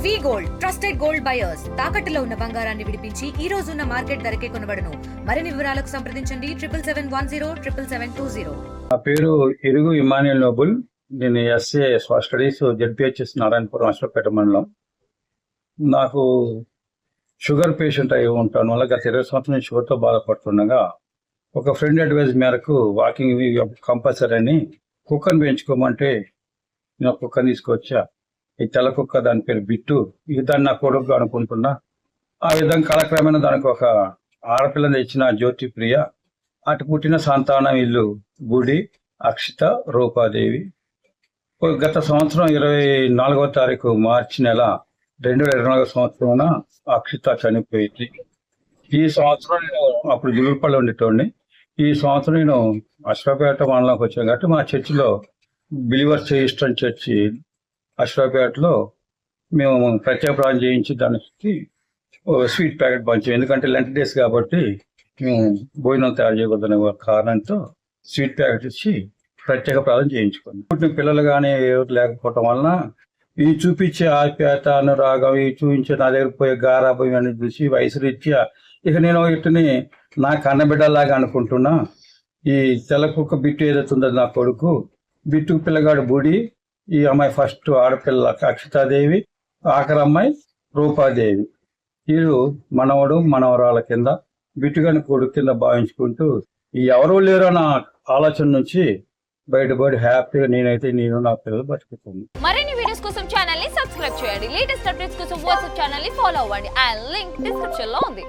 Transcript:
వి gold trusted gold buyers తాకట్టులో ఉన్న బంగారాన్ని విడిపించి ఈ రోజు ఉన్న మార్కెట్ ధరకే కొనబడును. మరిన్ని వివరాలకు సంప్రదించండి 7710777720. నా పేరు ఇరుగు ఇమాన్యుల్ నోబుల్. నేను ఎస్ఏ స్టడీస్ జెడ్పిహెచ్ఎస్ నారాయణపురం అశ్వపేట మండలం. నాకు షుగర్ పేషెంట్ అయి ఉంటాను వల్ల గత 20 సంవత్సరం నుంచి షుగర్తో బాధపడుతుండగా ఒక ఫ్రెండ్ అడ్వైజ్ మేరకు వాకింగ్ కంపల్సరీ అని కుక్కను పెంచుకోమంటే నేను ఒక కుక్కని తీసుకొచ్చా. ఈ తెల్ల కుక్క, దాని పేరు బిట్టు. ఇది దాన్ని నా కొడుకు అనుకుంటున్నా. ఆ విధంగా కాలక్రమేణా దానికి ఒక ఆడపిల్లని తెచ్చిన జ్యోతి ప్రియ. అటు పుట్టిన సంతానం ఇల్లు గుడి, అక్షిత, రూపాదేవి. గత సంవత్సరం 24వ తారీఖు మార్చి నెల 2024 సంవత్సరం అక్షిత చనిపోయింది. ఈ సంవత్సరం నేను అప్పుడు జులుపల్లి ఉండేటోడిని. ఈ సంవత్సరం నేను అశ్వపేట మండలంకి వచ్చాను కాబట్టి మా చర్చిలో బిలీవర్స్ ఈస్టర్న్ చర్చి అశ్వపేటలో మేము ప్రత్యేక ప్రార్థన చేయించి దానికి స్వీట్ ప్యాకెట్ పంచాం. ఎందుకంటే లెంట్ డేస్ కాబట్టి మేము భోజనం తయారు చేయకూడదనే కారణంతో స్వీట్ ప్యాకెట్ ఇచ్చి ప్రత్యేక ప్రార్థన చేయించుకున్నాం. పుట్టిన పిల్లలు కానీ ఎవరు లేకపోవటం వలన ఈ చూపించే ఆప్యాయత, అనురాగం, ఈ చూపించే నా దగ్గర పోయే గారాభం అని చూసి వయసు రీత్యా ఇక నేను వీటిని నా కన్నబిడ్డలాగా అనుకుంటున్నా. ఈ తెల్ల కుక్క బిట్టు ఏదైతుందో నా కొడుకు, బిట్టు పిల్లగాడు బుడి, ఈ అమ్మాయి ఫస్ట్ ఆడపిల్ల అక్షితాదేవి, ఆఖరి అమ్మాయి రూపాదేవి. వీరు మనవడు మనవరాల కింద బిట్టుగాని కొడుకు కింద భావించుకుంటూ ఈ ఎవరూ లేరో నా ఆలోచన నుంచి బయటపడి హ్యాపీగా నేను నా పిల్లలు బతుకుతుంది. మరిన్ని వీడియోస్ కోసం ఛానల్ ని సబ్స్క్రైబ్ చేయండి. లేటెస్ట్ అప్డేట్స్ కోసం వాట్సాప్ ఛానల్ ని ఫాలో అవ్వండి. ఆ లింక్ డిస్క్రిప్షన్ లో ఉంది.